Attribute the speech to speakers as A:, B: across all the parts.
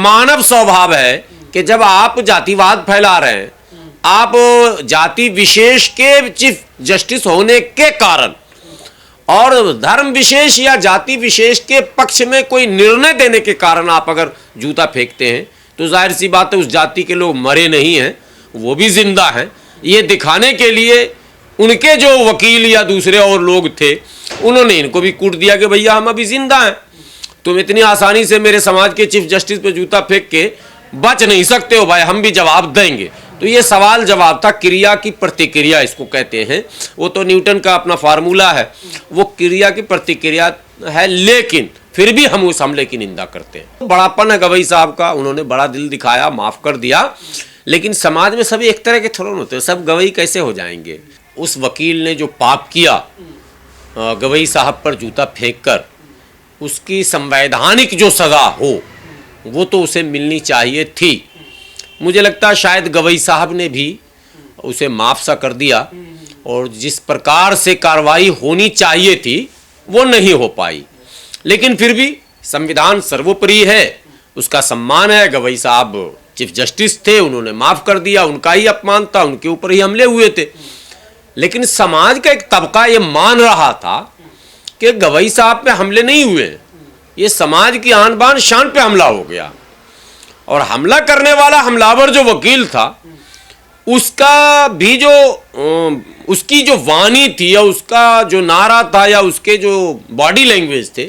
A: मानव स्वभाव है कि जब आप जातिवाद फैला रहे हैं, आप जाति विशेष के चीफ जस्टिस होने के कारण और धर्म विशेष या जाति विशेष के पक्ष में कोई निर्णय देने के कारण आप अगर जूता फेंकते हैं, तो जाहिर सी बात है उस जाति के लोग मरे नहीं हैं, वो भी जिंदा हैं। ये दिखाने के लिए उनके जो वकील या दूसरे और लोग थे, उन्होंने इनको भी कूट दिया कि भैया हम अभी जिंदा हैं, तुम इतनी आसानी से मेरे समाज के चीफ जस्टिस पे जूता फेंक के बच नहीं सकते हो भाई, हम भी जवाब देंगे। तो ये सवाल जवाब था, क्रिया की प्रतिक्रिया इसको कहते हैं। वो तो न्यूटन का अपना फार्मूला है, वो क्रिया की प्रतिक्रिया है, लेकिन फिर भी हम उस हमले की निंदा करते हैं। बड़ापन है गवई साहब का, उन्होंने बड़ा दिल दिखाया, माफ कर दिया, लेकिन समाज में सभी एक तरह के थोड़े होते हैं, सब गवई कैसे हो जाएंगे। उस वकील ने जो पाप किया गवई साहब पर जूता फेंक कर, उसकी संवैधानिक जो सज़ा हो वो तो उसे मिलनी चाहिए थी। मुझे लगता है शायद गवई साहब ने भी उसे माफ सा कर दिया, और जिस प्रकार से कार्रवाई होनी चाहिए थी वो नहीं हो पाई। लेकिन फिर भी संविधान सर्वोपरि है, उसका सम्मान है। गवई साहब चीफ जस्टिस थे, उन्होंने माफ कर दिया, उनका ही अपमान था, उनके ऊपर ही हमले हुए थे। लेकिन समाज का एक तबका ये मान रहा था कि गवई साहब पे हमले नहीं हुए, ये समाज की आन बान शान पे हमला हो गया। और हमला करने वाला हमलावर जो वकील था, उसका भी जो उसकी जो वाणी थी या उसका जो नारा था या उसके जो बॉडी लैंग्वेज थे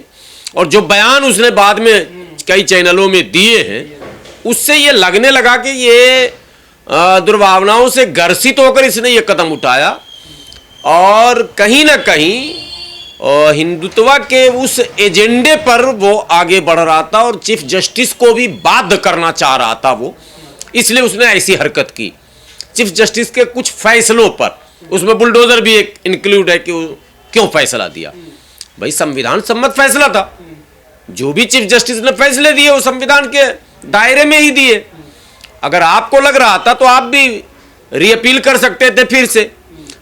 A: और जो बयान उसने बाद में कई चैनलों में दिए हैं, उससे ये लगने लगा कि ये दुर्भावनाओं से ग्रसित होकर इसने ये कदम उठाया और कहीं ना कहीं हिंदुत्व के उस एजेंडे पर वो आगे बढ़ रहा था और चीफ जस्टिस को भी बाध्य करना चाह रहा था वो, इसलिए उसने ऐसी हरकत की। चीफ जस्टिस के कुछ फैसलों पर, उसमें बुलडोजर भी एक इंक्लूड है कि क्यों फैसला दिया। भाई संविधान सम्मत फैसला था, जो भी चीफ जस्टिस ने फैसले दिए वो संविधान के दायरे में ही दिए। अगर आपको लग रहा था तो आप भी रीअपील कर सकते थे फिर से,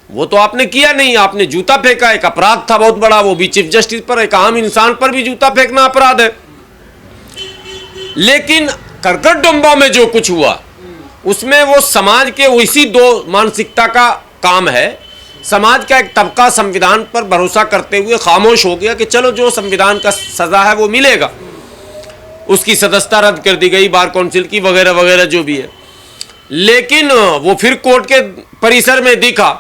A: वो तो आपने किया नहीं, आपने जूता फेंका। एक अपराध था बहुत बड़ा, वो भी चीफ जस्टिस पर, एक आम इंसान पर भी जूता फेंकना अपराध है। लेकिन करकटडुम्बा में जो कुछ हुआ उसमें वो समाज के उसी दो मानसिकता का काम है। समाज का एक तबका संविधान पर भरोसा करते हुए खामोश हो गया कि चलो जो संविधान का सजा है वो मिलेगा। उसकी सदस्यता रद्द कर दी गई बार काउंसिल की, वगैरह वगैरह जो भी है। लेकिन वो फिर कोर्ट के परिसर में दिखा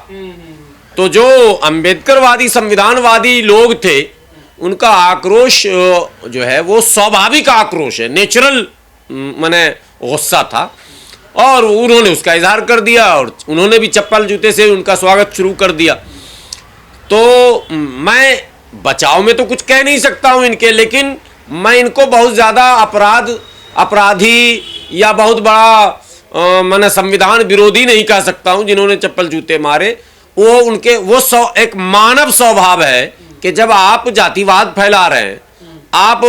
A: तो जो अंबेडकरवादी संविधानवादी लोग थे, उनका आक्रोश जो है वो स्वाभाविक आक्रोश है, नेचुरल माने गुस्सा था, और उन्होंने उसका इजहार कर दिया और उन्होंने भी चप्पल जूते से उनका स्वागत शुरू कर दिया। तो मैं बचाव में तो कुछ कह नहीं सकता हूं इनके, लेकिन मैं इनको बहुत ज़्यादा अपराधी या बहुत बड़ा मैंने संविधान विरोधी नहीं कह सकता हूं जिन्होंने चप्पल जूते मारे। वो उनके वो एक मानव स्वभाव है कि जब आप जातिवाद फैला रहे हैं, आप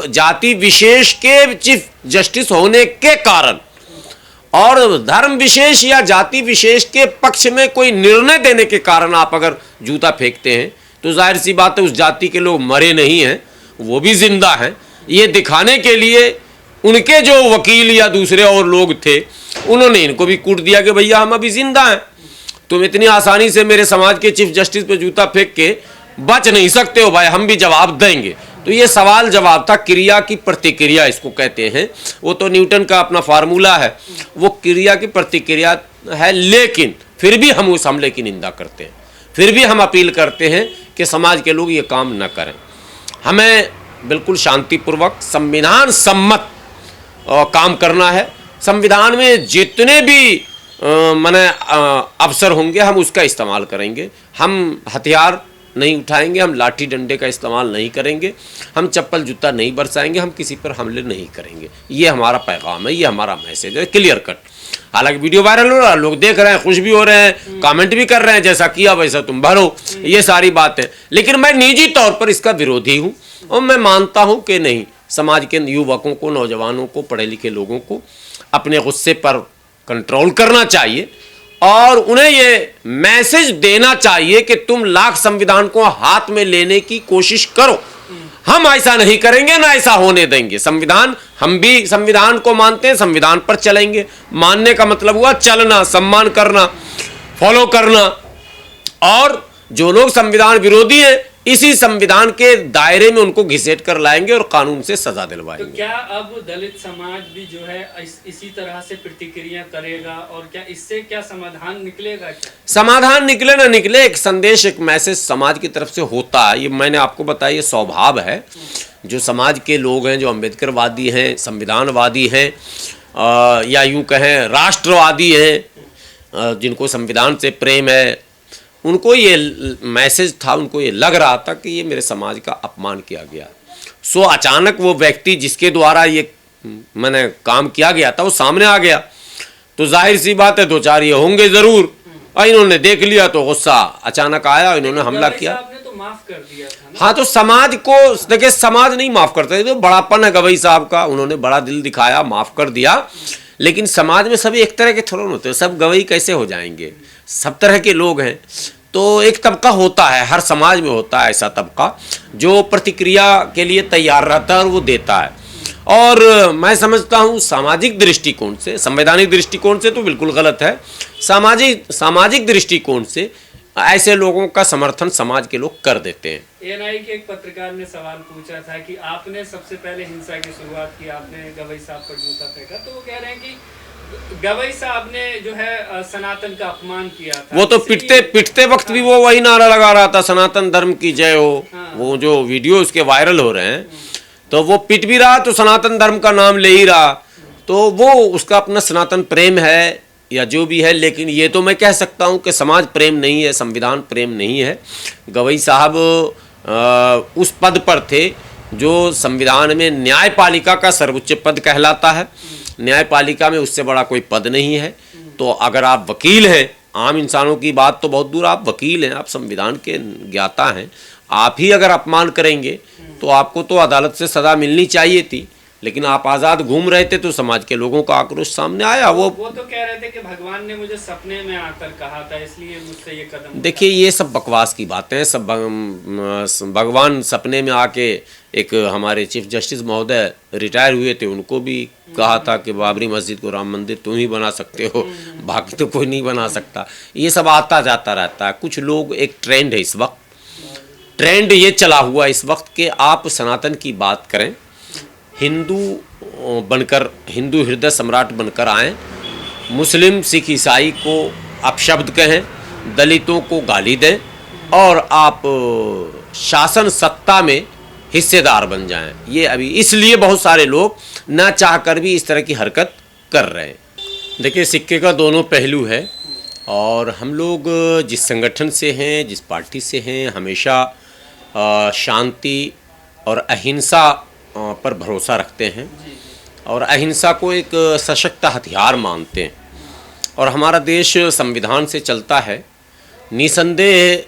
A: जाति विशेष के चीफ जस्टिस होने के कारण और धर्म विशेष या जाति विशेष के पक्ष में कोई निर्णय देने के कारण आप अगर जूता फेंकते हैं, तो जाहिर सी बात है उस जाति के लोग मरे नहीं हैं, वो भी जिंदा हैं। ये दिखाने के लिए उनके जो वकील या दूसरे और लोग थे, उन्होंने इनको भी कूट दिया कि भैया हम अभी जिंदा हैं, तुम इतनी आसानी से मेरे समाज के चीफ जस्टिस पे जूता फेंक के बच नहीं सकते हो भाई, हम भी जवाब देंगे। तो ये सवाल जवाब था, क्रिया की प्रतिक्रिया इसको कहते हैं। वो तो न्यूटन का अपना फार्मूला है, वो क्रिया की प्रतिक्रिया है, लेकिन फिर भी हम उस हमले की निंदा करते हैं, फिर भी हम अपील करते हैं कि समाज के लोग ये काम न करें। हमें बिल्कुल शांतिपूर्वक संविधान सम्मत काम करना है। संविधान में जितने भी माने अवसर होंगे हम उसका इस्तेमाल करेंगे। हम हथियार नहीं उठाएंगे, हम लाठी डंडे का इस्तेमाल नहीं करेंगे, हम चप्पल जूता नहीं बरसाएंगे, हम किसी पर हमले नहीं करेंगे। ये हमारा पैगाम है, ये हमारा मैसेज है, क्लियर कट। हालांकि वीडियो वायरल हो रहा है, लोग देख रहे हैं, खुश भी हो रहे हैं, कमेंट भी कर रहे हैं, जैसा किया वैसा तुम भरो, ये सारी बातें। लेकिन मैं निजी तौर पर इसका विरोधी हूँ और मैं मानता हूँ कि नहीं, समाज के युवकों को, नौजवानों को, पढ़े लिखे लोगों को अपने गुस्से पर कंट्रोल करना चाहिए और उन्हें ये मैसेज देना चाहिए कि तुम लाख संविधान को हाथ में लेने की कोशिश करो, हम ऐसा नहीं करेंगे, ना ऐसा होने देंगे। संविधान, हम भी संविधान को मानते हैं, संविधान पर चलेंगे। मानने का मतलब हुआ चलना, सम्मान करना, फॉलो करना। और जो लोग संविधान विरोधी हैं, इसी संविधान के दायरे में उनको घिसेट कर लाएंगे और कानून से सजा दिलवाएंगे।
B: तो क्या अब दलित समाज भी जो है इसी तरह से प्रतिक्रिया करेगा, और क्या इससे क्या समाधान निकलेगा? क्या
A: समाधान निकले ना निकले, एक संदेश, एक मैसेज समाज की तरफ से होता है। ये मैंने आपको बताया, ये स्वभाव है। जो समाज के लोग हैं, जो अम्बेडकरवादी हैं, संविधानवादी हैं, या यूं कहें राष्ट्रवादी हैं, जिनको संविधान से प्रेम है, उनको ये मैसेज था, उनको ये लग रहा था कि ये मेरे समाज का अपमान किया गया। सो अचानक वो व्यक्ति जिसके द्वारा ये मैंने काम किया गया था वो सामने आ गया, तो जाहिर सी बात है दो चार ये होंगे ज़रूर। और इन्होंने देख लिया तो गुस्सा अचानक आया, इन्होंने हमला किया।
B: आपने तो माफ कर दिया था ना?
A: हाँ, तो समाज को देखिए, समाज नहीं माफ़ करता, तो बड़ापन है गवई साहब का, उन्होंने बड़ा दिल दिखाया, माफ़ कर दिया। लेकिन समाज में सभी एक तरह के थोड़े होते हैं, सब गवई कैसे हो जाएंगे? सब तरह के लोग हैं। तो एक तबका होता है, हर समाज में होता है ऐसा तबका जो प्रतिक्रिया के लिए तैयार रहता है और वो देता है। और मैं समझता हूँ सामाजिक दृष्टिकोण से, संवैधानिक दृष्टिकोण से तो बिल्कुल गलत है। सामाजिक दृष्टिकोण से ऐसे लोगों का समर्थन समाज के लोग कर देते हैं।
B: एएनआई के एक पत्रकार ने सवाल पूछा था कि आपने सबसे पहले हिंसा की शुरुआत की, आपने गवई साहब पर जूता फेंका, तो वो कह रहे हैं कि गवई साहब ने जो है सनातन का अपमान किया था।
A: वो तो पिटते वक्त भी वो वही नारा लगा रहा था, सनातन धर्म की जय हो। वो जो वीडियो उसके वायरल हो रहे हैं, तो वो पिट भी रहा तो सनातन धर्म का नाम ले ही रहा। तो वो उसका अपना सनातन प्रेम है या जो भी है। लेकिन ये तो मैं कह सकता हूँ कि समाज प्रेम नहीं है, संविधान प्रेम नहीं है। गवई साहब उस पद पर थे जो संविधान में न्यायपालिका का सर्वोच्च पद कहलाता है। न्यायपालिका में उससे बड़ा कोई पद नहीं है। तो अगर आप वकील हैं, आम इंसानों की बात तो बहुत दूर, आप वकील हैं, आप संविधान के ज्ञाता हैं, आप ही अगर अपमान करेंगे तो आपको तो अदालत से सज़ा मिलनी चाहिए थी। लेकिन आप आज़ाद घूम रहे थे तो समाज के लोगों का आक्रोश सामने आया। वो
B: तो कह रहे थे कि भगवान ने मुझे सपने में आकर कहा था, इसलिए मुझसे ये कदम।
A: देखिए, ये सब बकवास की बातें हैं। सब भगवान सपने में आके, एक हमारे चीफ जस्टिस महोदय रिटायर हुए थे, उनको भी कहा था कि बाबरी मस्जिद को राम मंदिर तुम ही बना सकते हो, बाकी तो कोई नहीं बना सकता। ये सब आता जाता रहता है। कुछ लोग, एक ट्रेंड है इस वक्त, ट्रेंड ये चला हुआ इस वक्त कि आप सनातन की बात करें, हिंदू बनकर, हिंदू हृदय सम्राट बनकर आएँ, मुस्लिम सिख ईसाई को अपशब्द कहें, दलितों को गाली दें और आप शासन सत्ता में हिस्सेदार बन जाएं। ये अभी इसलिए बहुत सारे लोग ना चाहकर भी इस तरह की हरकत कर रहे हैं। देखिए, सिक्के का दोनों पहलू है। और हम लोग जिस संगठन से हैं, जिस पार्टी से हैं, हमेशा शांति और अहिंसा पर भरोसा रखते हैं और अहिंसा को एक सशक्त हथियार मानते हैं। और हमारा देश संविधान से चलता है। निसंदेह